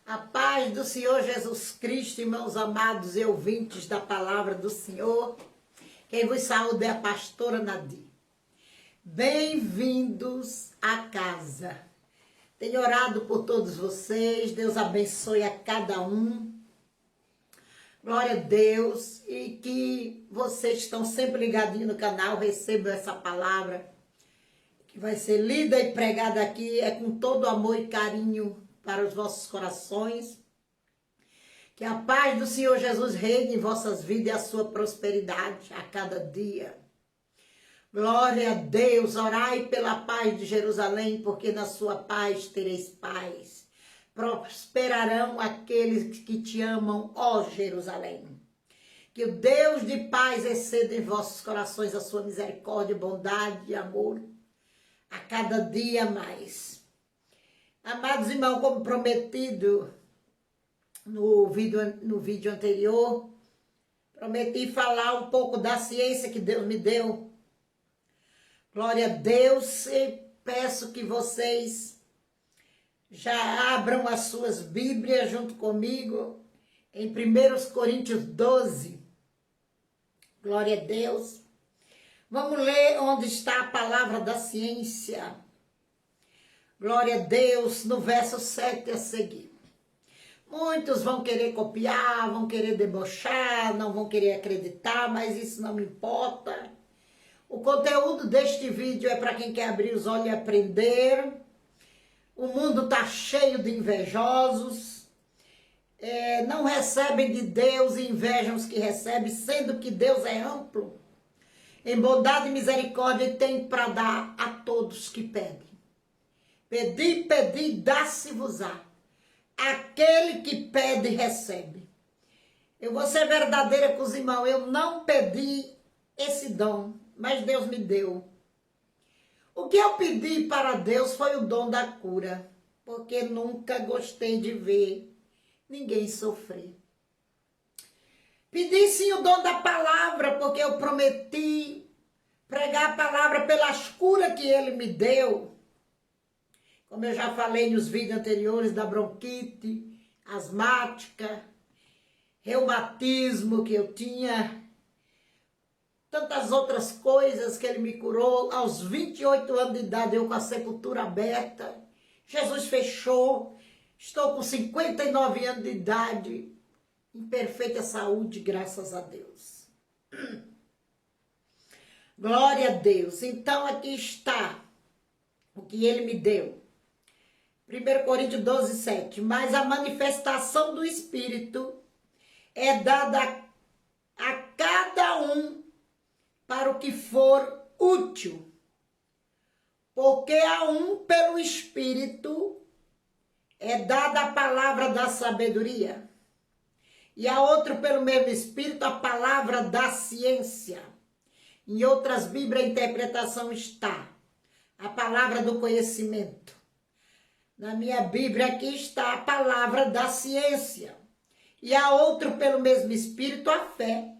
A paz do Senhor Jesus Cristo, irmãos amados e ouvintes da palavra do Senhor. Quem vos saúda é a pastora Nadir. Bem-vindos à casa. Tenho orado por todos vocês. Deus abençoe a cada um. Glória a Deus. E que vocês estão sempre ligadinhos no canal, recebam essa palavra que vai ser lida e pregada aqui. É com todo amor e carinho para os vossos corações. Que a paz do Senhor Jesus reine em vossas vidas e a sua prosperidade a cada dia. Glória a Deus, orai pela paz de Jerusalém, porque na sua paz tereis paz. Prosperarão aqueles que te amam, ó Jerusalém. Que o Deus de paz exceda em vossos corações a sua misericórdia, bondade e amor a cada dia mais. Amados irmãos, como prometido no vídeo anterior, prometi falar um pouco da ciência que Deus me deu. Glória a Deus, e peço que vocês já abram as suas Bíblias junto comigo em 1 Coríntios 12. Glória a Deus. Vamos ler onde está a palavra da ciência. Glória a Deus, no verso 7 a seguir. Muitos vão querer copiar, vão querer debochar, não vão querer acreditar, mas isso não me importa. O conteúdo deste vídeo é para quem quer abrir os olhos e aprender. O mundo está cheio de invejosos. Não recebem de Deus e invejam os que recebem, sendo que Deus é amplo. Em bondade e misericórdia tem para dar a todos que pedem. Pedi, pedi, dá-se-vos-á. Aquele que pede, recebe. Eu vou ser verdadeira com os irmãos. Eu não pedi esse dom, mas Deus me deu. O que eu pedi para Deus foi o dom da cura, porque nunca gostei de ver ninguém sofrer. Pedi sim o dom da palavra, porque eu prometi pregar a palavra pelas curas que Ele me deu. Como eu já falei nos vídeos anteriores da bronquite, asmática, reumatismo que eu tinha, tantas outras coisas que Ele me curou. Aos 28 anos de idade, eu com a sepultura aberta, Jesus fechou, estou com 59 anos de idade, em perfeita saúde, graças a Deus. Glória a Deus. Então aqui está o que Ele me deu. 1 Coríntios 12, 7. Mas a manifestação do Espírito é dada a cada um para o que for útil. Porque a um pelo Espírito é dada a palavra da sabedoria, e a outro pelo mesmo Espírito a palavra da ciência. Em outras Bíblias a interpretação está a palavra do conhecimento. Na minha Bíblia aqui está a palavra da ciência. E a outro pelo mesmo Espírito a fé.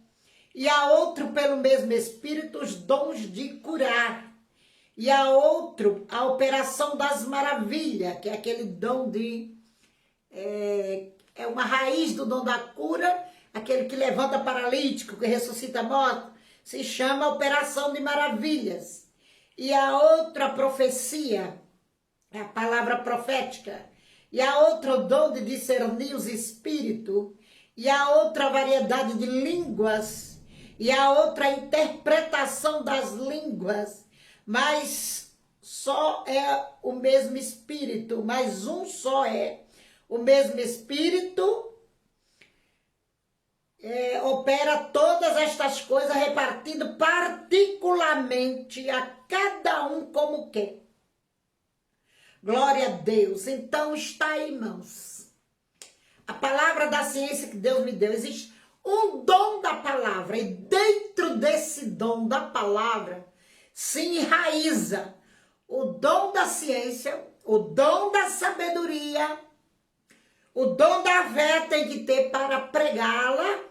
E a outro pelo mesmo Espírito os dons de curar. E a outro a operação das maravilhas, que é aquele dom de... É uma raiz do dom da cura, aquele que levanta paralítico, que ressuscita morto, se chama operação de maravilhas. E a outra profecia, é a palavra profética. E a outra dom de discernir os espíritos. E a outra variedade de línguas. E a outra interpretação das línguas. Mas só é o mesmo Espírito, mas um só é. O mesmo Espírito opera todas estas coisas, repartindo particularmente a cada um como quer. Glória a Deus. Então está aí, irmãos. A palavra da ciência que Deus me deu. Existe um dom da palavra. E dentro desse dom da palavra se enraiza o dom da ciência, o dom da sabedoria, o dom da fé tem que ter para pregá-la.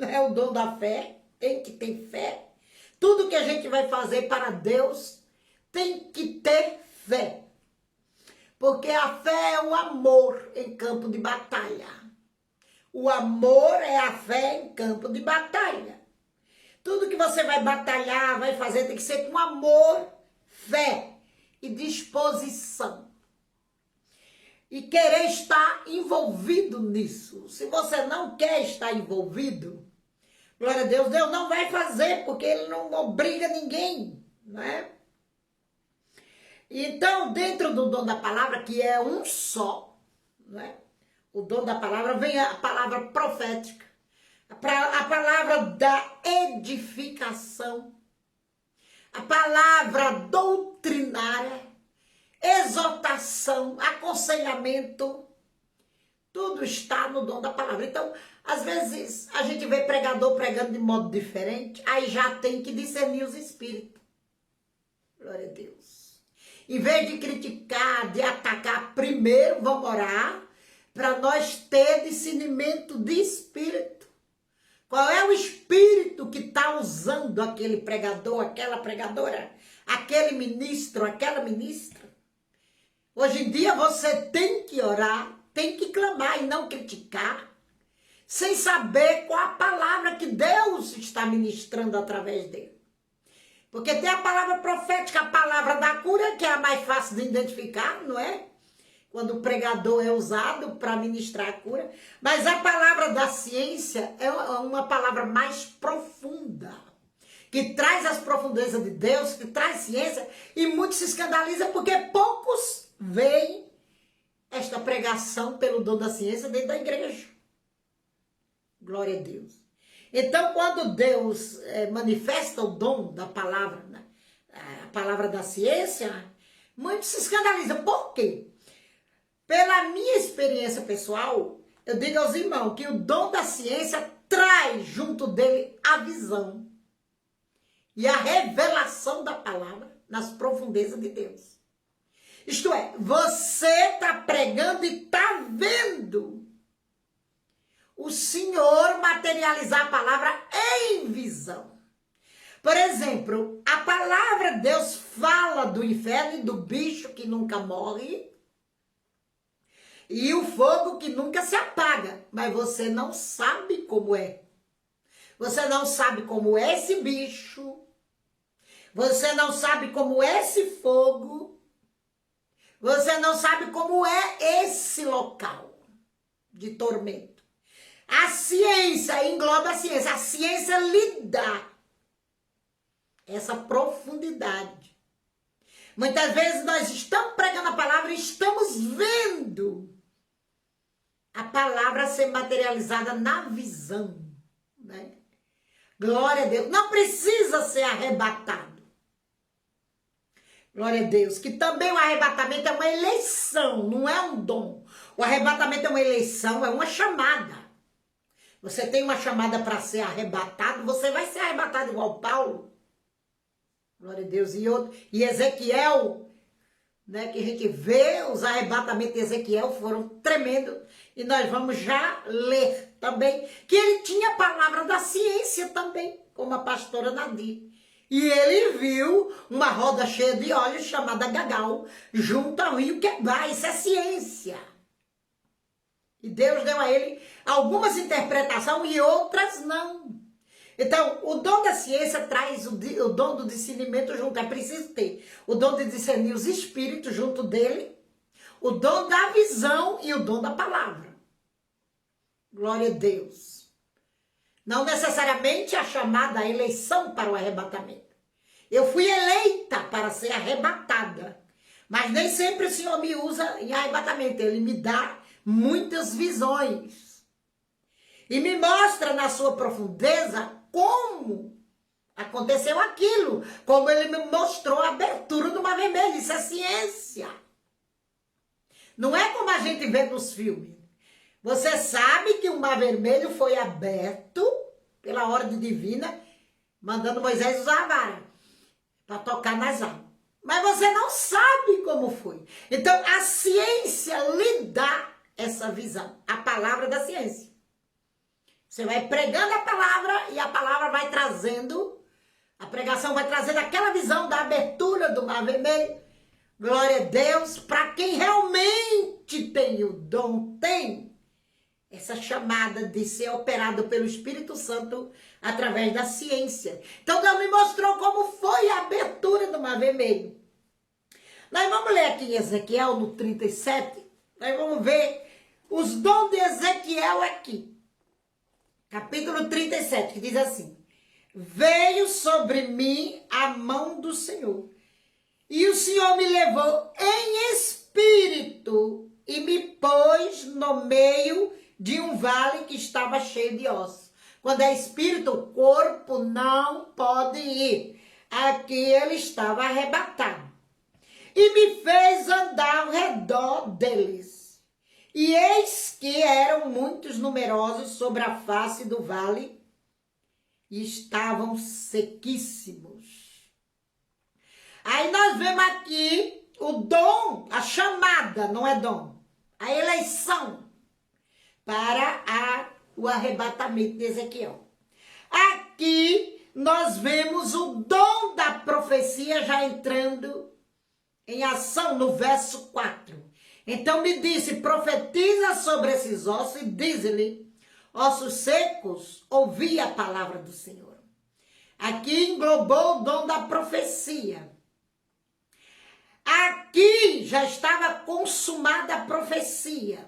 É o dom da fé, tem que ter fé. Tudo que a gente vai fazer para Deus tem que ter fé. Porque a fé é o amor em campo de batalha. O amor é a fé em campo de batalha. Tudo que você vai batalhar, vai fazer, tem que ser com amor, fé e disposição. E querer estar envolvido nisso. Se você não quer estar envolvido, glória a Deus, Deus não vai fazer, porque Ele não obriga ninguém, não é? Então, dentro do dom da palavra, que é um só, não é? O dom da palavra vem a palavra profética, a palavra da edificação, a palavra doutrinária, exortação, aconselhamento, tudo está no dom da palavra. Então, às vezes, a gente vê pregador pregando de modo diferente, aí já tem que discernir os espíritos. Glória a Deus. Em vez de criticar, de atacar, primeiro vamos orar para nós ter discernimento de espírito. Qual é o espírito que está usando aquele pregador, aquela pregadora, aquele ministro, aquela ministra? Hoje em dia você tem que orar, tem que clamar e não criticar, sem saber qual a palavra que Deus está ministrando através dele. Porque tem a palavra profética, a palavra da cura, que é a mais fácil de identificar, não é? Quando o pregador é usado para ministrar a cura. Mas a palavra da ciência é uma palavra mais profunda, que traz as profundezas de Deus, que traz ciência, e muitos se escandalizam porque poucos veem esta pregação pelo dom da ciência dentro da igreja. Glória a Deus. Então, quando Deus manifesta o dom da palavra, né, a palavra da ciência, muitos se escandalizam. Por quê? Pela minha experiência pessoal, eu digo aos irmãos que o dom da ciência traz junto dele a visão e a revelação da palavra nas profundezas de Deus. Isto é, você está pregando e está vendo o Senhor materializar a palavra em visão. Por exemplo, a palavra de Deus fala do inferno e do bicho que nunca morre e o fogo que nunca se apaga, mas você não sabe como é. Você não sabe como é esse bicho, você não sabe como é esse fogo, você não sabe como é esse local de tormento. A ciência engloba a ciência lhe dá essa profundidade. Muitas vezes nós estamos pregando a palavra e estamos vendo a palavra ser materializada na visão, né? Glória a Deus. Não precisa ser arrebatado. Glória a Deus. Que também o arrebatamento é uma eleição, não é um dom. O arrebatamento é uma eleição, é uma chamada. Você tem uma chamada para ser arrebatado, você vai ser arrebatado igual Paulo. Glória a Deus. E Ezequiel, né, que a gente vê, os arrebatamentos de Ezequiel foram tremendos. E nós vamos já ler também que ele tinha a palavra da ciência também, como a pastora Nadir. E ele viu uma roda cheia de óleo chamada Gagal, junto ao rio Quebar. Isso é ciência. E Deus deu a ele algumas interpretações e outras não. Então, o dom da ciência traz o dom do discernimento junto. É preciso ter o dom de discernir os espíritos junto dele, o dom da visão e o dom da palavra. Glória a Deus. Não necessariamente a chamada eleição para o arrebatamento. Eu fui eleita para ser arrebatada, mas nem sempre o Senhor me usa em arrebatamento. Ele me dá muitas visões e me mostra na sua profundeza como aconteceu aquilo, como ele me mostrou a abertura do Mar Vermelho. Isso é ciência. Não é como a gente vê nos filmes. Você sabe que o Mar Vermelho foi aberto pela ordem divina, mandando Moisés usar a vara para tocar nas águas. Mas você não sabe como foi. Então, a ciência lhe dá essa visão, a palavra da ciência. Você vai pregando a palavra e a palavra vai trazendo, a pregação vai trazendo aquela visão da abertura do Mar Vermelho, Glória a Deus, para quem realmente tem o dom, tem essa chamada de ser operado pelo Espírito Santo através da ciência. Então Deus me mostrou como foi a abertura do Mar Vermelho. Nós vamos ler aqui em Ezequiel, no 37, nós vamos ver os dons de Ezequiel aqui. Capítulo 37, que diz assim: veio sobre mim a mão do Senhor, e o Senhor me levou em espírito e me pôs no meio de um vale que estava cheio de ossos. Quando é espírito, o corpo não pode ir. Aqui ele estava arrebatado. E me fez andar ao redor deles. E eis que eram muitos numerosos sobre a face do vale, e estavam sequíssimos. Aí nós vemos aqui o dom, a chamada, não é dom, a eleição para o arrebatamento de Ezequiel. Aqui nós vemos o dom da profecia já entrando em ação no verso 4. Então me disse: profetiza sobre esses ossos e diz-lhe: ossos secos, ouvi a palavra do Senhor. Aqui englobou o dom da profecia. Aqui já estava consumada a profecia.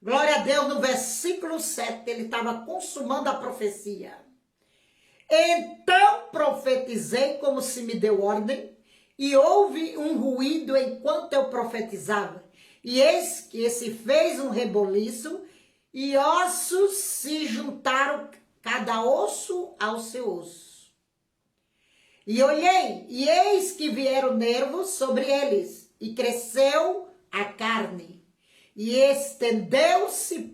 Glória a Deus, no versículo 7, ele estava consumando a profecia. Então profetizei como se me deu ordem, e houve um ruído enquanto eu profetizava. E eis que se fez um reboliço, e ossos se juntaram, cada osso ao seu osso. E olhei, e eis que vieram nervos sobre eles, e cresceu a carne, e estendeu-se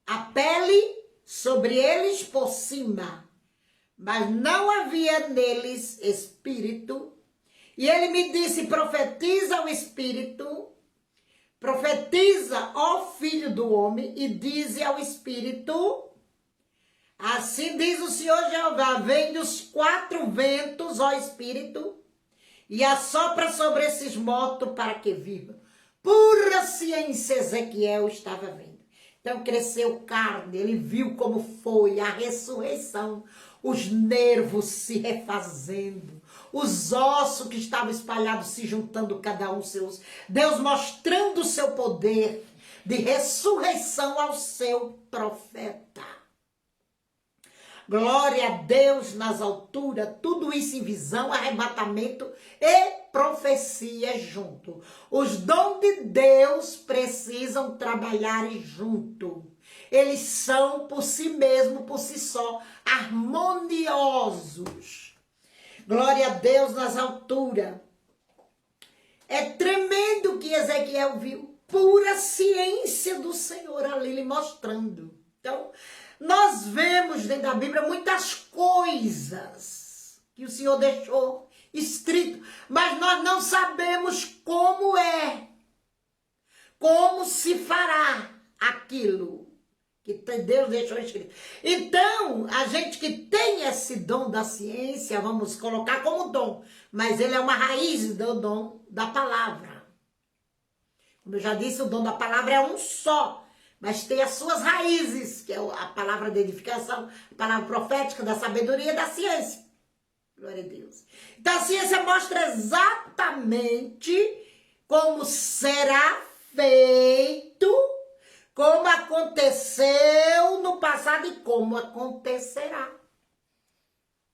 a pele sobre eles por cima, mas não havia neles espírito. E ele me disse: profetiza o espírito, profetiza, ó filho do homem, e dize ao espírito: assim diz o Senhor Jeová, vem dos 4 ventos, ó espírito, e assopra sobre esses mortos para que vivam. Pura ciência Ezequiel estava vendo. Então cresceu carne, ele viu como foi a ressurreição, os nervos se refazendo, os ossos que estavam espalhados se juntando cada um seus. Deus mostrando o seu poder de ressurreição ao seu profeta. Glória a Deus nas alturas, tudo isso em visão, arrebatamento e profecia junto. Os dons de Deus precisam trabalhar junto. Eles são por si mesmos, por si só, harmoniosos. Glória a Deus nas alturas. É tremendo o que Ezequiel viu. Pura ciência do Senhor ali lhe mostrando. Então, nós vemos dentro da Bíblia muitas coisas que o Senhor deixou escrito, mas nós não sabemos como é, como se fará aquilo que Deus deixou escrito. Então, a gente que tem esse dom da ciência, vamos colocar como dom, mas ele é uma raiz do dom da palavra. Como eu já disse, o dom da palavra é um só, mas tem as suas raízes, que é a palavra da edificação, a palavra profética, da sabedoria e da ciência. Glória a Deus. Então a ciência mostra exatamente como será feito, como aconteceu no passado e como acontecerá.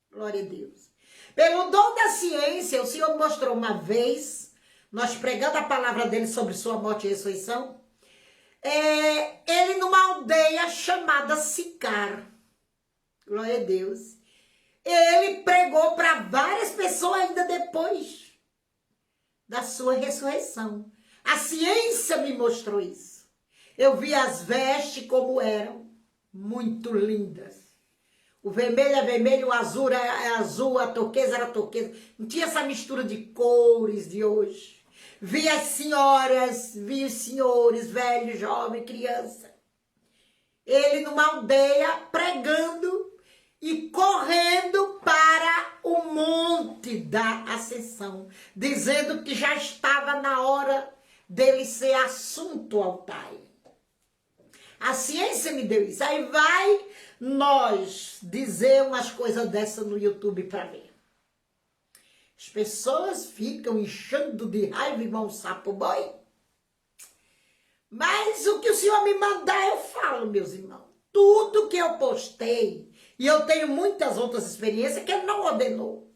Glória a Deus. Pelo dom da ciência, o Senhor mostrou uma vez, nós pregando a palavra dele sobre sua morte e ressurreição, ele numa aldeia chamada Sicar. Glória a Deus. Ele pregou para várias pessoas ainda depois da sua ressurreição. A ciência me mostrou isso. Eu vi as vestes como eram, muito lindas. O vermelho é vermelho, o azul é azul, a turquesa era turquesa. Não tinha essa mistura de cores de hoje. Vi as senhoras, vi os senhores, velho, jovem, criança. Ele numa aldeia pregando e correndo para o monte da ascensão, dizendo que já estava na hora dele ser assunto ao Pai. A ciência me deu isso. Aí vai nós dizer umas coisas dessas no YouTube para ver. As pessoas ficam inchando de raiva igual um sapo boi. Mas o que o Senhor me mandar, eu falo, meus irmãos. Tudo que eu postei, e eu tenho muitas outras experiências que Ele não ordenou.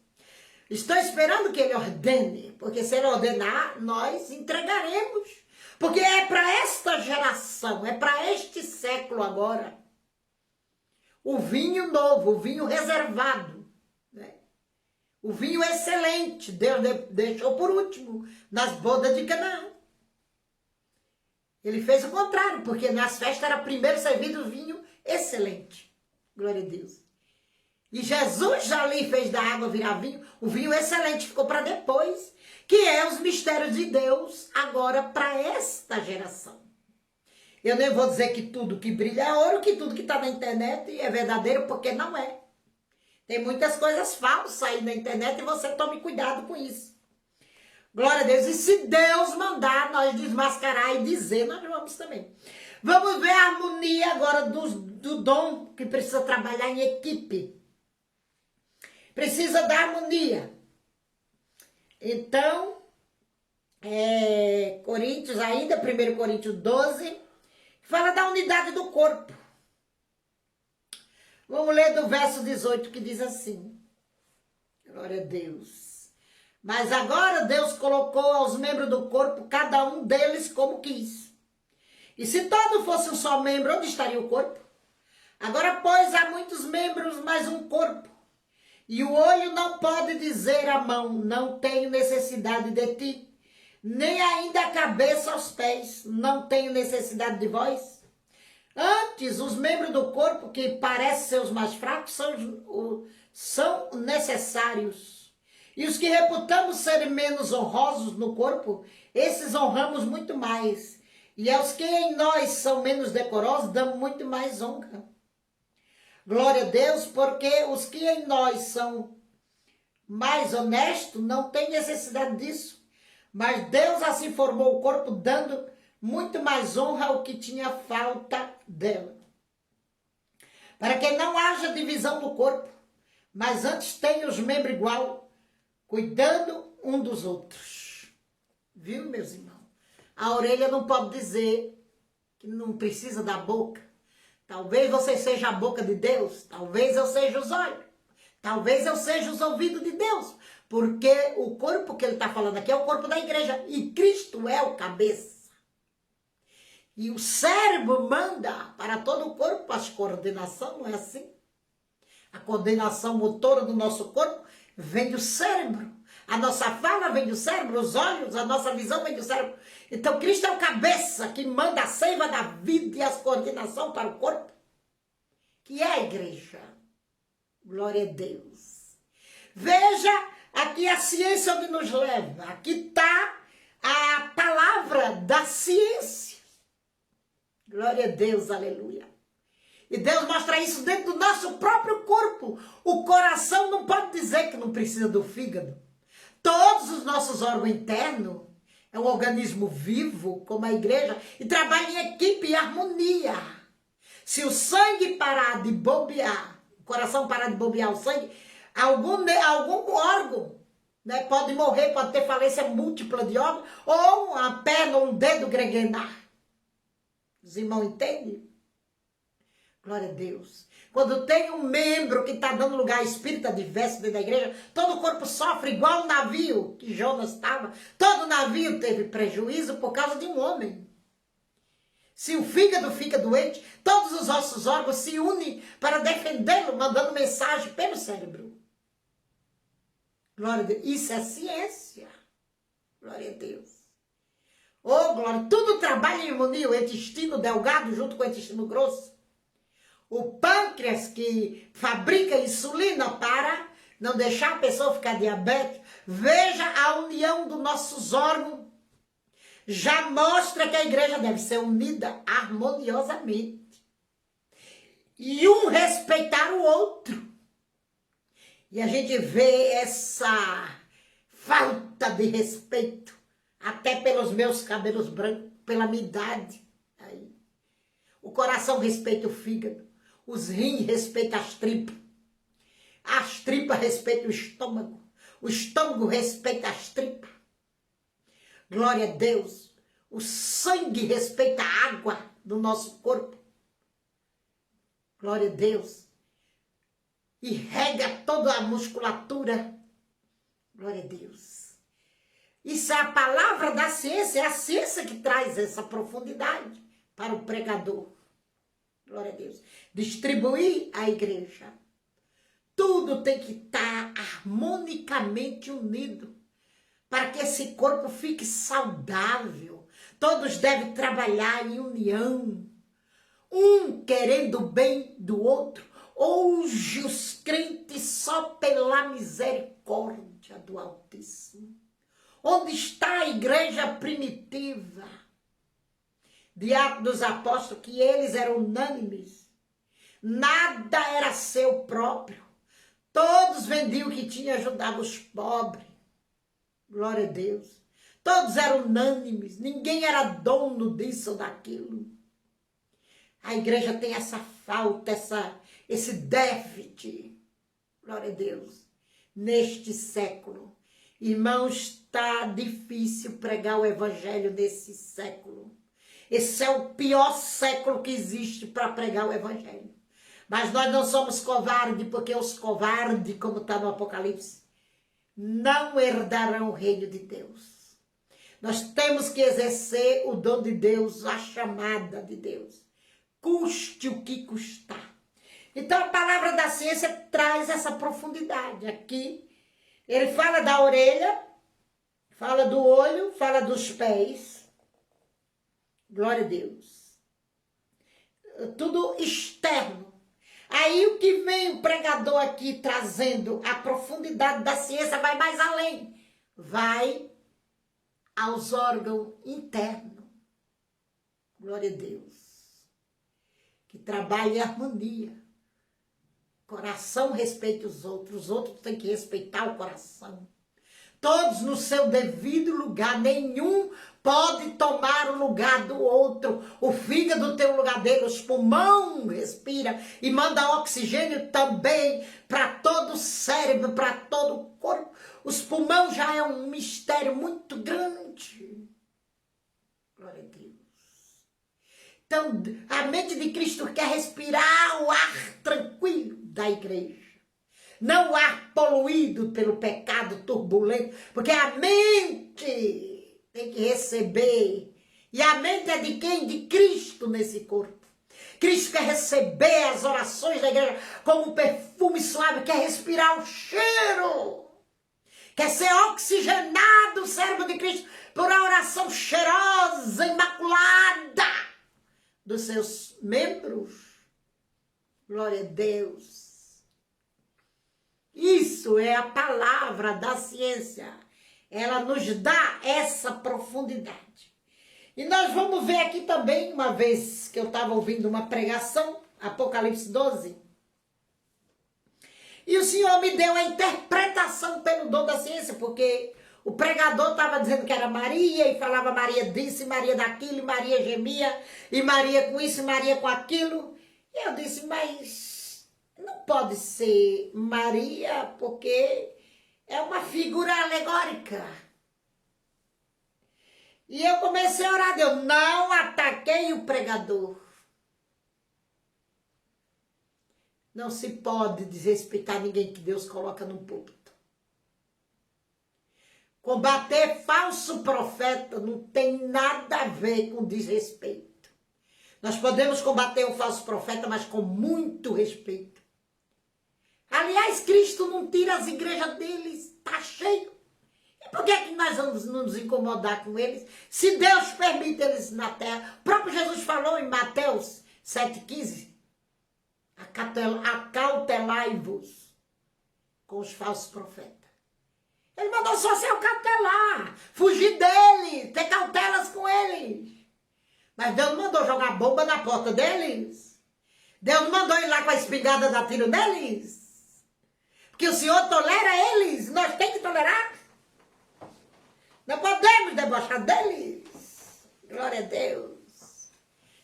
Estou esperando que Ele ordene, porque se Ele ordenar, nós entregaremos. Porque é para esta geração, é para este século agora. O vinho novo, o vinho reservado, né? O vinho excelente, Deus deixou por último, nas bodas de Canaã. Ele fez o contrário, porque nas festas era primeiro servido o vinho excelente. Glória a Deus. E Jesus já ali fez da água virar vinho, o vinho excelente ficou para depois, que é os mistérios de Deus agora para esta geração. Eu nem vou dizer que tudo que brilha é ouro, que tudo que está na internet é verdadeiro, porque não é. Tem muitas coisas falsas aí na internet e você tome cuidado com isso. Glória a Deus. E se Deus mandar nós desmascarar e dizer, nós vamos também. Vamos ver a harmonia agora do dom que precisa trabalhar em equipe. Precisa da harmonia. Então, Coríntios ainda, 1 Coríntios 12, fala da unidade do corpo. Vamos ler do verso 18 que diz assim. Glória a Deus. Mas agora Deus colocou aos membros do corpo, cada um deles como quis. E se todo fosse um só membro, onde estaria o corpo? Agora, pois, há muitos membros, mas um corpo. E o olho não pode dizer à mão, não tenho necessidade de ti. Nem ainda a cabeça aos pés, não tenho necessidade de vós. Antes, os membros do corpo, que parecem ser os mais fracos, são necessários. E os que reputamos serem menos honrosos no corpo, esses honramos muito mais. E aos que em nós são menos decorosos, damos muito mais honra. Glória a Deus, porque os que em nós são mais honestos não têm necessidade disso. Mas Deus assim formou o corpo, dando muito mais honra ao que tinha falta dela. Para que não haja divisão do corpo, mas antes tenha os membros igual, cuidando um dos outros. Viu, meus irmãos? A orelha não pode dizer que não precisa da boca. Talvez você seja a boca de Deus, talvez eu seja os olhos, talvez eu seja os ouvidos de Deus, porque o corpo que ele está falando aqui é o corpo da igreja, e Cristo é o cabeça. E o cérebro manda para todo o corpo as coordenações, não é assim? A coordenação motora do nosso corpo vem do cérebro. A nossa fala vem do cérebro, os olhos, a nossa visão vem do cérebro. Então, Cristo é o cabeça que manda a seiva da vida e as coordenações para o corpo, que é a igreja. Glória a Deus. Veja aqui a ciência onde nos leva. Aqui está a palavra da ciência. Glória a Deus, aleluia. E Deus mostra isso dentro do nosso próprio corpo. O coração não pode dizer que não precisa do fígado. Todos os nossos órgãos internos é um organismo vivo, como a igreja, e trabalha em equipe e harmonia. Se o sangue parar de bombear, o coração parar de bombear o sangue, algum órgão, né, pode morrer, pode ter falência múltipla de órgãos, ou uma perna ou um dedo greguenar. Os irmãos entendem? Glória a Deus. Quando tem um membro que está dando lugar a espírita diverso dentro da igreja, todo o corpo sofre igual o navio que Jonas estava. Todo navio teve prejuízo por causa de um homem. Se o fígado fica doente, todos os nossos órgãos se unem para defendê-lo, mandando mensagem pelo cérebro. Glória a Deus. Isso é ciência. Glória a Deus. Oh, glória. Tudo trabalha em harmonia. O intestino delgado junto com o intestino grosso. O pâncreas que fabrica insulina para não deixar a pessoa ficar diabética. Veja a união dos nossos órgãos. Já mostra que a igreja deve ser unida harmoniosamente. E um respeitar o outro. E a gente vê essa falta de respeito, até pelos meus cabelos brancos, pela minha idade. Aí. O coração respeita o fígado, os rins respeitam as tripas respeitam o estômago respeita as tripas. Glória a Deus, o sangue respeita a água do nosso corpo. Glória a Deus. E rega toda a musculatura. Glória a Deus. Isso é a palavra da ciência, é a ciência que traz essa profundidade para o pregador. Glória a Deus. Distribuir a igreja. Tudo tem que estar harmonicamente unido para que esse corpo fique saudável. Todos devem trabalhar em união. Um querendo o bem do outro. Hoje os crentes só pela misericórdia do Altíssimo. Onde está a igreja primitiva? De Atos dos Apóstolos, que eles eram unânimes. Nada era seu próprio. Todos vendiam o que tinha, ajudavam os pobres. Glória a Deus. Todos eram unânimes. Ninguém era dono disso ou daquilo. A igreja tem essa falta, esse déficit. Glória a Deus. Neste século. Irmãos, está difícil pregar o evangelho nesse século. Esse é o pior século que existe para pregar o evangelho. Mas nós não somos covardes, porque os covardes, como está no Apocalipse, não herdarão o reino de Deus. Nós temos que exercer o dom de Deus, a chamada de Deus. Custe o que custar. Então a palavra da ciência traz essa profundidade. Aqui ele fala da orelha, fala do olho, fala dos pés. Glória a Deus. Tudo externo. Aí o que vem o pregador aqui trazendo a profundidade da ciência vai mais além. Vai aos órgãos internos. Glória a Deus. Que trabalha em harmonia. Coração respeita os outros têm que respeitar o coração. Todos no seu devido lugar, nenhum pode tomar o lugar do outro. O fígado tem o lugar dele, os pulmões respira e manda oxigênio também para todo o cérebro, para todo o corpo. Os pulmões já é um mistério muito grande. Glória a Deus. Então, a mente de Cristo quer respirar o ar tranquilo da igreja. Não o ar poluído pelo pecado turbulento, porque a mente tem que receber. E a mente é de quem? De Cristo nesse corpo. Cristo quer receber as orações da igreja como um perfume suave, quer respirar o cheiro. Quer ser oxigenado o cérebro de Cristo por a oração cheirosa, imaculada dos seus membros. Glória a Deus. Isso é a palavra da ciência. Ela nos dá essa profundidade. E nós vamos ver aqui também, uma vez que eu estava ouvindo uma pregação, Apocalipse 12. E o Senhor me deu a interpretação pelo dom da ciência, porque o pregador estava dizendo que era Maria, e falava Maria disso, e Maria daquilo, e Maria gemia, e Maria com isso, e Maria com aquilo. E eu disse, mas não pode ser Maria, porque é uma figura alegórica. E eu comecei a orar, eu não ataquei o pregador. Não se pode desrespeitar ninguém que Deus coloca no púlpito. Combater falso profeta não tem nada a ver com desrespeito. Nós podemos combater o falso profeta, mas com muito respeito. Aliás, Cristo não tira as igrejas deles, está cheio. E por que é que nós vamos nos incomodar com eles? Se Deus permite eles na terra. O próprio Jesus falou em Mateus 7,15. Acautelai-vos com os falsos profetas. Ele mandou só se acautelar, fugir deles, ter cautelas com eles. Mas Deus não mandou jogar bomba na porta deles. Deus não mandou ir lá com a espingarda dar tiro neles. Porque o Senhor tolera eles, nós temos que tolerar. Não podemos debochar deles. Glória a Deus.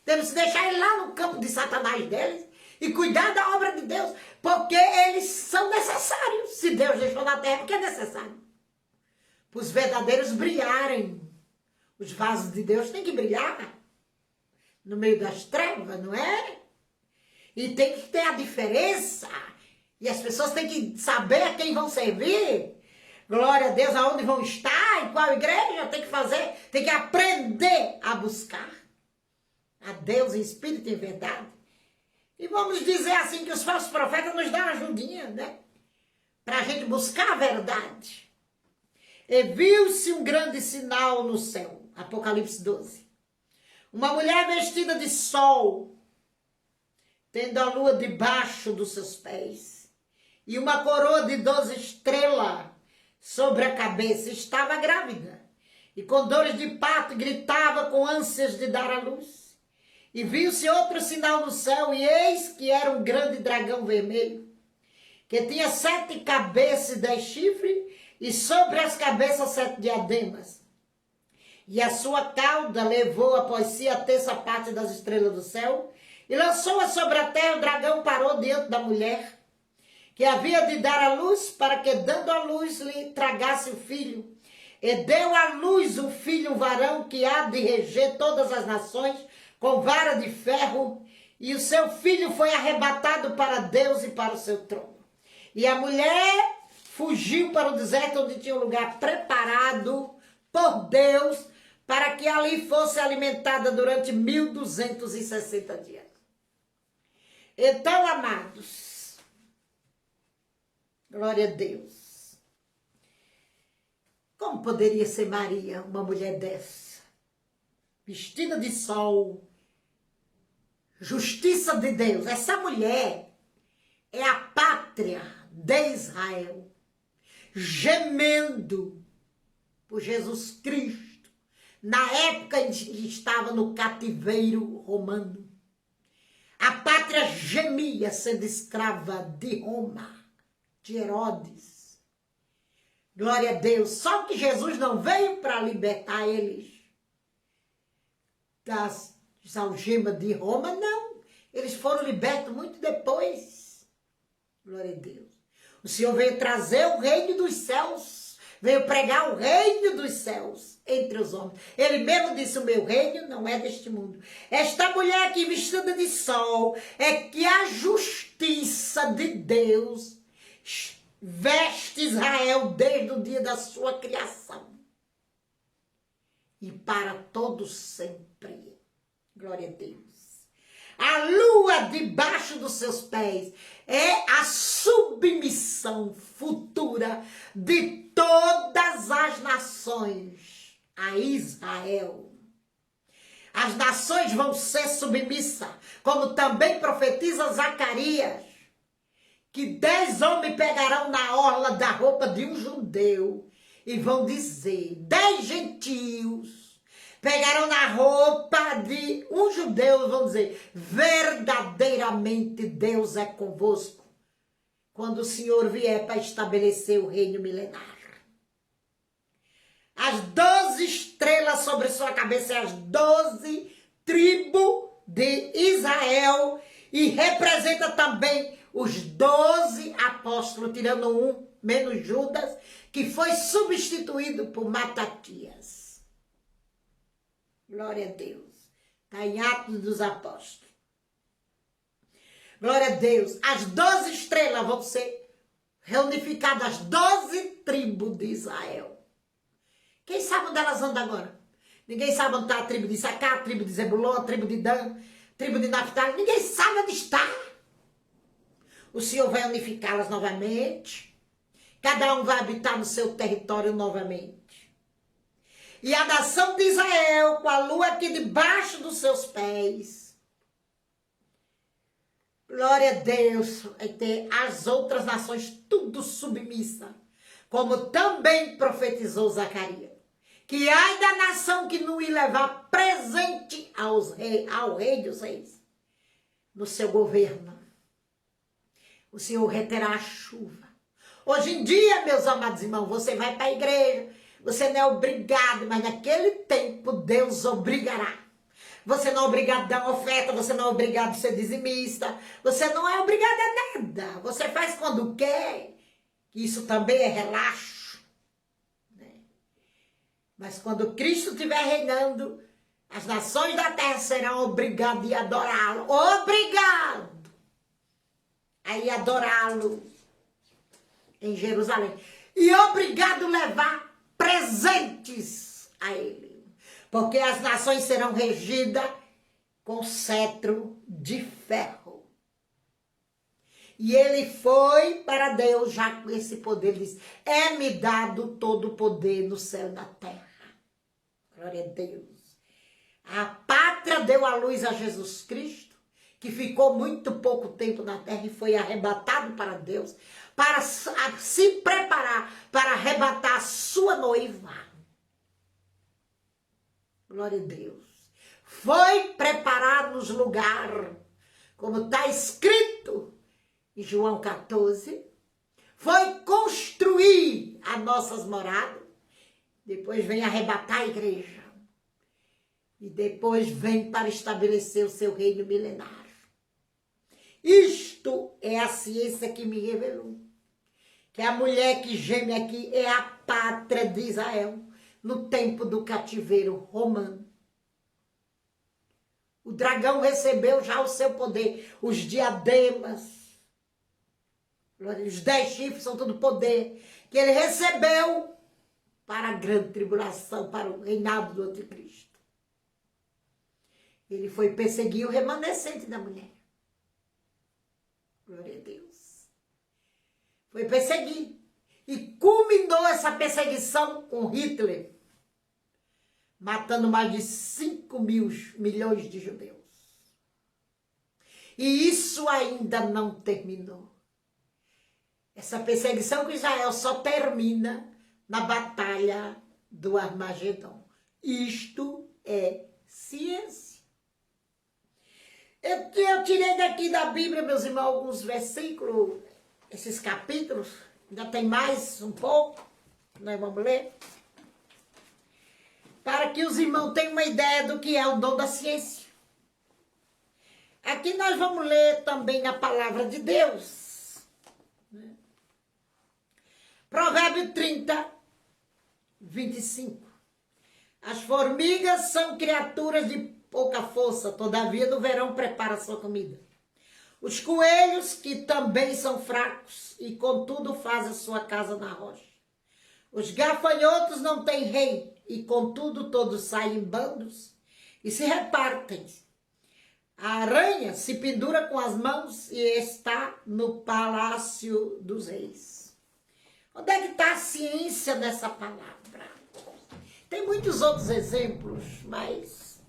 Temos que deixar ele lá no campo de Satanás deles e cuidar da obra de Deus, porque eles são necessários. Se Deus deixou na terra, porque é necessário. Para os verdadeiros brilharem. Os vasos de Deus têm que brilhar no meio das trevas, não é? E tem que ter a diferença. E as pessoas têm que saber a quem vão servir. Glória a Deus, aonde vão estar, em qual igreja, tem que fazer, tem que aprender a buscar a Deus em espírito e em verdade. E vamos dizer assim que os falsos profetas nos dão uma ajudinha, né? Para a gente buscar a verdade. E viu-se um grande sinal no céu. Apocalipse 12. Uma mulher vestida de sol, tendo a lua debaixo dos seus pés, e uma coroa de 12 estrelas sobre a cabeça. Estava grávida, e com dores de parto gritava com ânsias de dar à luz. E viu-se outro sinal no céu, e eis que era um grande dragão vermelho, que tinha 7 cabeças e 10 chifres, e sobre as cabeças 7 diademas. E a sua cauda levou após si a terça parte das estrelas do céu, e lançou-a sobre a terra. O dragão parou diante da mulher, que havia de dar à luz, para que, dando à luz, lhe tragasse o filho. E deu à luz o filho, um varão, que há de reger todas as nações, com vara de ferro, e o seu filho foi arrebatado para Deus e para o seu trono. E a mulher fugiu para o deserto, onde tinha um lugar preparado por Deus, para que ali fosse alimentada durante 1260 dias. Então, amados, glória a Deus. Como poderia ser Maria, uma mulher dessa? Vestida de sol, justiça de Deus. Essa mulher é a pátria de Israel, gemendo por Jesus Cristo, na época em que estava no cativeiro romano. A pátria gemia sendo escrava de Roma, de Herodes. Glória a Deus. Só que Jesus não veio para libertar eles das algemas de Roma, não. Eles foram libertos muito depois. Glória a Deus. O Senhor veio trazer o reino dos céus. Veio pregar o reino dos céus entre os homens. Ele mesmo disse, o meu reino não é deste mundo. Esta mulher aqui vestida de sol é que a justiça de Deus veste Israel desde o dia da sua criação. E para todo sempre. Glória a Deus. A lua debaixo dos seus pés é a submissão futura de todas as nações a Israel. As nações vão ser submissas, como também profetiza Zacarias, que 10 homens pegarão na orla da roupa de um judeu e vão dizer, 10 gentios pegarão na roupa de um judeu e vão dizer, verdadeiramente Deus é convosco, quando o Senhor vier para estabelecer o reino milenar. As 12 estrelas sobre sua cabeça, as 12 tribos de Israel, e representa também os 12 apóstolos, tirando um, menos Judas, que foi substituído por Matatias. Glória a Deus. Está em Atos dos Apóstolos. Glória a Deus. As 12 estrelas vão ser reunificadas, as 12 tribos de Israel. Quem sabe onde elas andam agora? Ninguém sabe onde está a tribo de Issacar, a tribo de Zebulon, a tribo de Dan, a tribo de Naftali. Ninguém sabe onde está. O Senhor vai unificá-las novamente. Cada um vai habitar no seu território novamente. E a nação de Israel, com a lua aqui debaixo dos seus pés. Glória a Deus, vai ter as outras nações tudo submissa. Como também profetizou Zacarias. Que ai da nação que não ia levar presente ao rei dos reis. No seu governo. O Senhor reterá a chuva. Hoje em dia, meus amados irmãos, você vai para a igreja, você não é obrigado, mas naquele tempo Deus obrigará. Você não é obrigado a dar uma oferta, você não é obrigado a ser dizimista, você não é obrigado a nada. Você faz quando quer, isso também é relaxo. Né? Mas quando Cristo estiver reinando, as nações da terra serão obrigadas a adorá-lo. Obrigado a ir adorá-lo em Jerusalém. E obrigado a levar presentes a ele. Porque as nações serão regidas com cetro de ferro. E ele foi para Deus já com esse poder. Ele disse, é-me dado todo o poder no céu e na terra. Glória a Deus. A pátria deu a luz a Jesus Cristo, que ficou muito pouco tempo na terra e foi arrebatado para Deus, para se preparar para arrebatar a sua noiva. Glória a Deus. Foi preparar-nos lugar, como está escrito em João 14. Foi construir as nossas moradas. Depois vem arrebatar a igreja. E depois vem para estabelecer o seu reino milenário. Isto é a ciência que me revelou. Que a mulher que geme aqui é a pátria de Israel. No tempo do cativeiro romano. O dragão recebeu já o seu poder, os diademas, os 10 chifres são todo poder que ele recebeu para a grande tribulação, para o reinado do anticristo. Ele foi perseguir o remanescente da mulher. Glória a Deus. Foi perseguir. E culminou essa perseguição com Hitler, matando mais de 5 milhões de judeus. E isso ainda não terminou. Essa perseguição com Israel só termina na batalha do Armagedon. Isto é ciência. Eu tirei daqui da Bíblia, meus irmãos, alguns versículos, esses capítulos, ainda tem mais um pouco, nós vamos ler. Para que os irmãos tenham uma ideia do que é o dom da ciência. Aqui nós vamos ler também na palavra de Deus. Provérbio 30, 25. As formigas são criaturas de pouca força, todavia no verão prepara sua comida. Os coelhos, que também são fracos, e contudo fazem sua casa na rocha. Os gafanhotos não têm rei, e contudo todos saem em bandos e se repartem. A aranha se pendura com as mãos e está no palácio dos reis. Onde é que está a ciência dessa palavra? Tem muitos outros exemplos, mas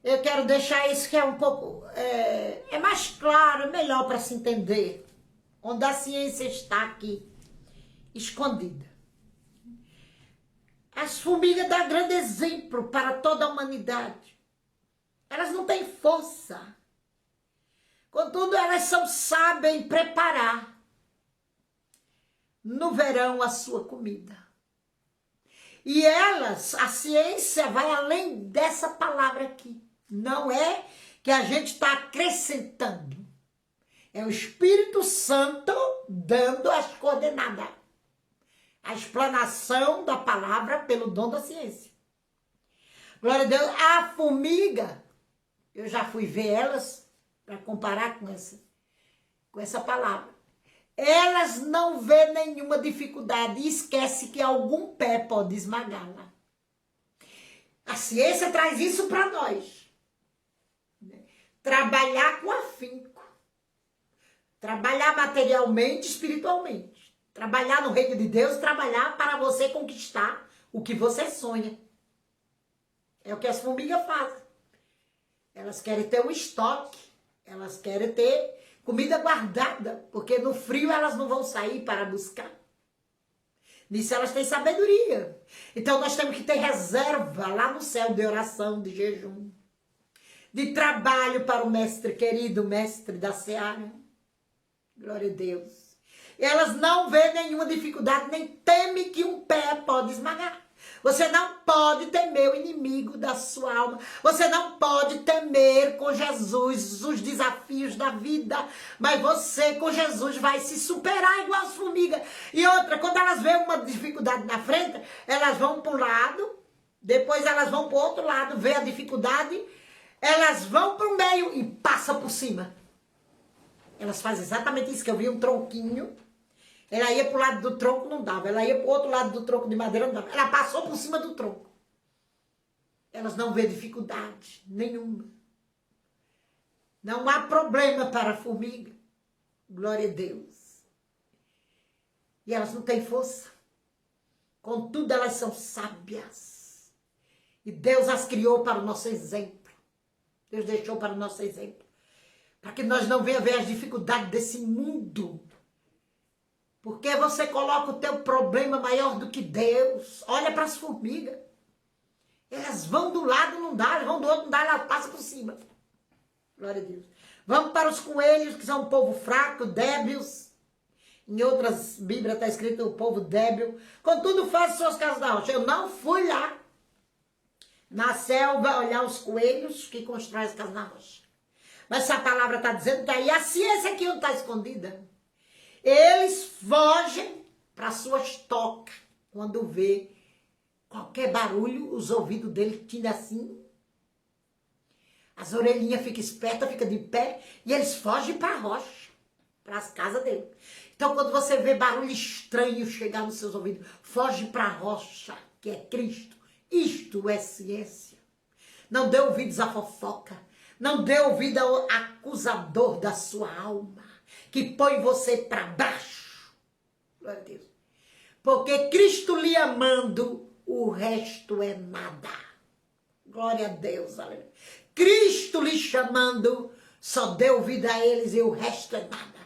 eu quero deixar isso que é um pouco, é mais claro, é melhor para se entender. Onde a ciência está aqui, escondida. As formigas dão grande exemplo para toda a humanidade. Elas não têm força. Contudo, elas sabem preparar no verão a sua comida. E elas, a ciência vai além dessa palavra aqui. Não é que a gente está acrescentando. É o Espírito Santo dando as coordenadas. A explanação da palavra pelo dom da ciência. Glória a Deus. A formiga, eu já fui ver elas para comparar com essa palavra. Elas não vê nenhuma dificuldade e esquece que algum pé pode esmagá-la. A ciência traz isso para nós. Trabalhar com afinco. Trabalhar materialmente, espiritualmente. Trabalhar no reino de Deus, trabalhar para você conquistar o que você sonha. É o que as formigas fazem. Elas querem ter um estoque. Elas querem ter comida guardada. Porque no frio elas não vão sair para buscar. Nisso elas têm sabedoria. Então nós temos que ter reserva lá no céu de oração, de jejum. De trabalho para o mestre querido, mestre da seara. Glória a Deus. Elas não vêem nenhuma dificuldade, nem temem que um pé pode esmagar. Você não pode temer o inimigo da sua alma. Você não pode temer com Jesus os desafios da vida. Mas você com Jesus vai se superar igual as formigas. E outra, quando elas veem uma dificuldade na frente, elas vão para um lado, depois elas vão para o outro lado, vê a dificuldade, elas vão para o meio e passam por cima. Elas fazem exatamente isso, que eu vi um tronquinho. Ela ia para o lado do tronco, não dava. Ela ia para o outro lado do tronco de madeira, não dava. Ela passou por cima do tronco. Elas não vêem dificuldade nenhuma. Não há problema para a formiga. Glória a Deus. E elas não têm força. Contudo, elas são sábias. E Deus as criou para o nosso exemplo. Deus deixou para o nosso exemplo. Para que nós não venhamos ver as dificuldades desse mundo. Porque você coloca o teu problema maior do que Deus. Olha para as formigas. Elas vão do lado, não dá. Elas vão do outro, não dá. Elas passam por cima. Glória a Deus. Vamos para os coelhos, que são um povo fraco, débeis. Em outras Bíblias está escrito o povo débil. Contudo, faz suas casas da rocha. Eu não fui lá na selva olhar os coelhos que constroem as casas na rocha. Mas essa palavra está dizendo que aí a ciência aqui não está escondida. Eles fogem para as suas tocas. Quando vê qualquer barulho, os ouvidos dele tiram assim. As orelhinhas ficam espertas, ficam de pé. E eles fogem para a rocha, para as casas dele. Então, quando você vê barulho estranho chegar nos seus ouvidos, foge para a rocha, que é Cristo. Isto é ciência. Não dê ouvidos à fofoca. Não dê ouvido ao acusador da sua alma, que põe você para baixo. Glória a Deus. Porque Cristo lhe amando, o resto é nada. Glória a Deus. Aleluia. Cristo lhe chamando, só dê ouvido a eles e o resto é nada.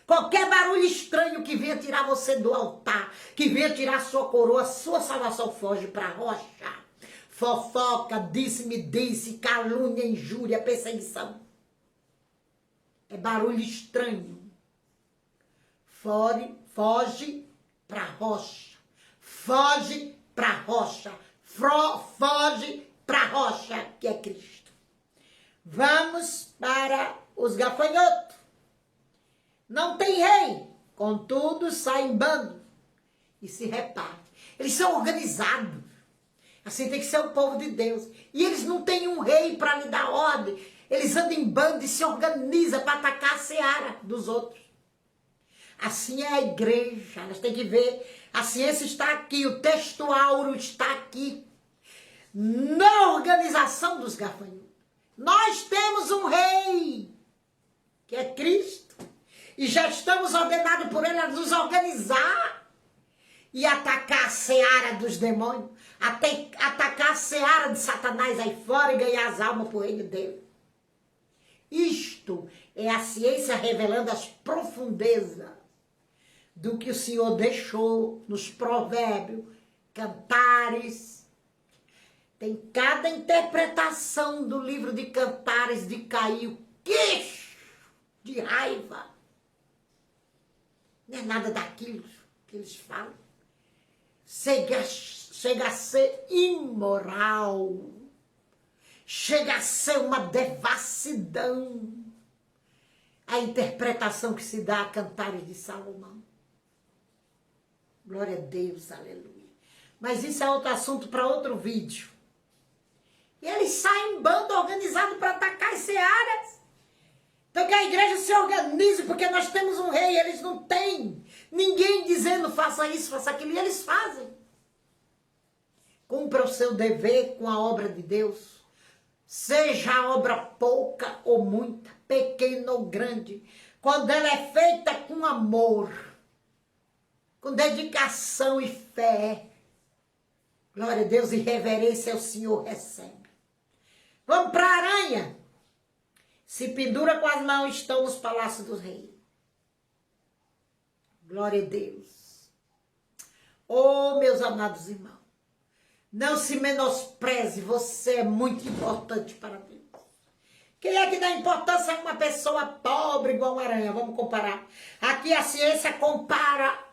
Qualquer barulho estranho que venha tirar você do altar, que venha tirar sua coroa, sua salvação, foge para a rocha. Fofoca, disse-me disse, calúnia, injúria, perseguição. É barulho estranho. Foge para a rocha. Foge para a rocha. Foge para a rocha, que é Cristo. Vamos para os gafanhotos. Não tem rei, contudo sai em bando e se reparte. Eles são organizados. Assim tem que ser o povo de Deus. E eles não têm um rei para lhe dar ordem. Eles andam em bando e se organizam para atacar a seara dos outros. Assim é a igreja. Nós temos que ver. A ciência está aqui. O texto áureo está aqui. Na organização dos gafanhotos. Nós temos um rei. Que é Cristo. E já estamos ordenados por ele a nos organizar. E atacar a seara dos demônios. Até atacar a seara de Satanás aí fora e ganhar as almas para o reino dele. Isto é a ciência revelando as profundezas do que o Senhor deixou nos provérbios, cantares. Tem cada interpretação do livro de Cantares de cair o queixo de raiva. Não é nada daquilo que eles falam. Chega a ser imoral. Chega a ser uma devassidão. A interpretação que se dá a Cantares de Salomão. Glória a Deus, aleluia. Mas isso é outro assunto para outro vídeo. E eles saem em bando organizado para atacar as searas. Então que a igreja se organize, porque nós temos um rei, eles não têm. Ninguém dizendo faça isso, faça aquilo, e eles fazem. Cumpra o seu dever com a obra de Deus. Seja a obra pouca ou muita, pequena ou grande, quando ela é feita com amor, com dedicação e fé, glória a Deus e reverência ao Senhor recebe. Vamos para a aranha. Se pendura com as mãos, estão nos palácios dos reis. Glória a Deus. Oh, meus amados irmãos, não se menospreze, você é muito importante para Deus. Quem é que dá importância a uma pessoa pobre igual uma aranha? Vamos comparar. Aqui a ciência compara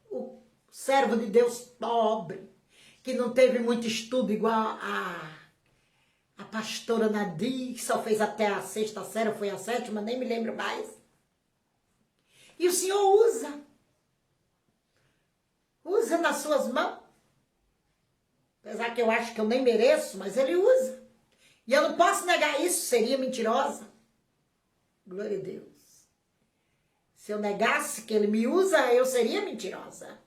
o servo de Deus pobre, que não teve muito estudo igual a pastora Nadir, que só fez até a 6ª série, foi a 7ª, nem me lembro mais. E o Senhor usa nas suas mãos. Apesar que eu acho que eu nem mereço, mas ele usa. E eu não posso negar isso, seria mentirosa. Glória a Deus. Se eu negasse que ele me usa, eu seria mentirosa.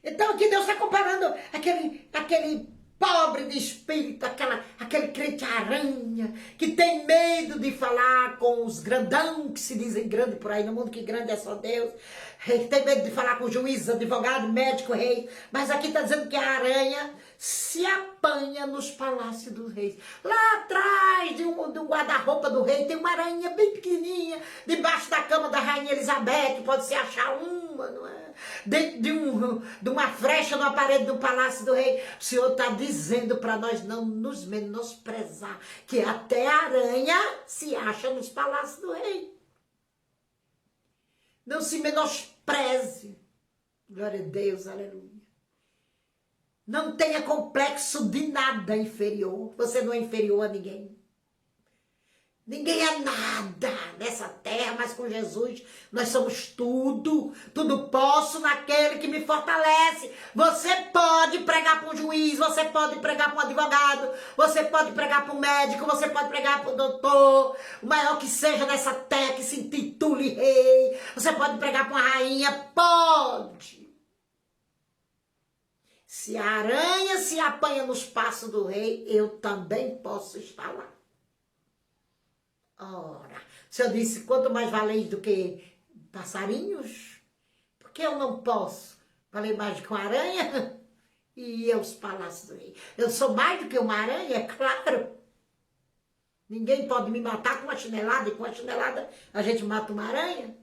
Então aqui Deus está comparando aquele pobre de espírito, aquele crente aranha, que tem medo de falar com os grandão, que se dizem grande por aí no mundo, que grande é só Deus. Tem medo de falar com juízes, advogado, médico, rei. Mas aqui está dizendo que a aranha se apanha nos palácios dos reis. Lá atrás do guarda-roupa do rei tem uma aranha bem pequenininha, debaixo da cama da rainha Elizabeth, pode-se achar uma, não é? Dentro de uma frecha na parede do palácio do rei. O Senhor está dizendo para nós não nos menosprezar, que até a aranha se acha nos palácios do rei. Não se menospreze. Glória a Deus, aleluia. Não tenha complexo de nada inferior. Você não é inferior a ninguém. Ninguém é nada nessa terra, mas com Jesus nós somos tudo. Tudo posso naquele que me fortalece. Você pode pregar para um juiz, você pode pregar para um advogado, você pode pregar para um médico, você pode pregar para um doutor, o maior que seja nessa terra, que se intitule rei. Você pode pregar para uma rainha, pode. Se a aranha se apanha nos passos do rei, eu também posso estar lá. Ora, o Senhor disse, quanto mais valeis do que passarinhos, porque eu não posso valer mais do que uma aranha e ir aos palácios do rei. Eu sou mais do que uma aranha, é claro. Ninguém pode me matar com uma chinelada, e com uma chinelada a gente mata uma aranha.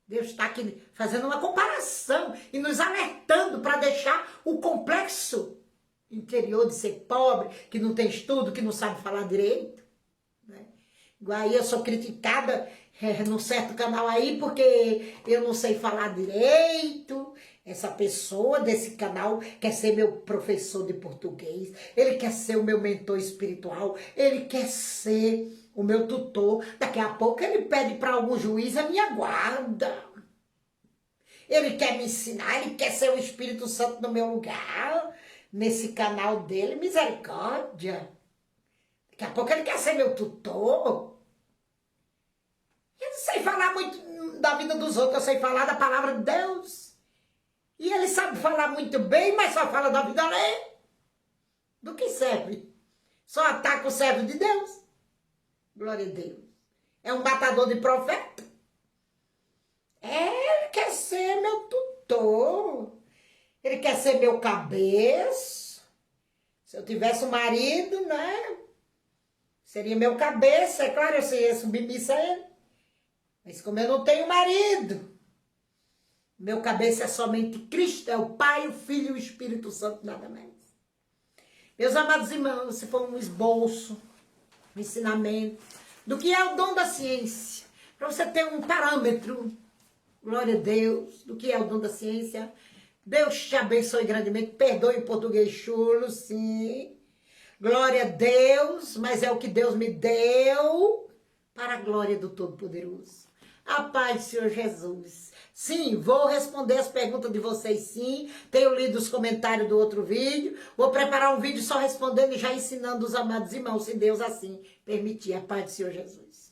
Deus está aqui fazendo uma comparação e nos alertando para deixar o complexo interior de ser pobre, que não tem estudo, que não sabe falar direito. Igual aí eu sou criticada num certo canal aí porque eu não sei falar direito. Essa pessoa desse canal quer ser meu professor de português, ele quer ser o meu mentor espiritual, ele quer ser o meu tutor. Daqui a pouco ele pede para algum juiz a minha guarda. Ele quer me ensinar, ele quer ser o Espírito Santo no meu lugar, nesse canal dele, misericórdia. Daqui a pouco ele quer ser meu tutor. Eu não sei falar muito da vida dos outros, eu sei falar da palavra de Deus. E ele sabe falar muito bem, mas só fala da vida alheia. Do que serve? Só ataca o servo de Deus. Glória a Deus. É um matador de profeta. Ele quer ser meu tutor. Ele quer ser meu cabeça. Se eu tivesse um marido, né? Seria meu cabeça, é claro, eu ia submissa a ele. Mas como eu não tenho marido, meu cabeça é somente Cristo, é o Pai, o Filho e o Espírito Santo, nada mais. Meus amados irmãos, se for um esboço, um ensinamento, do que é o dom da ciência, para você ter um parâmetro, glória a Deus, do que é o dom da ciência. Deus te abençoe grandemente, perdoe o português chulo, sim. Glória a Deus, mas é o que Deus me deu para a glória do Todo-Poderoso. A paz do Senhor Jesus. Sim, vou responder as perguntas de vocês, sim. Tenho lido os comentários do outro vídeo. Vou preparar um vídeo só respondendo e já ensinando os amados irmãos, se Deus assim permitir. A paz do Senhor Jesus.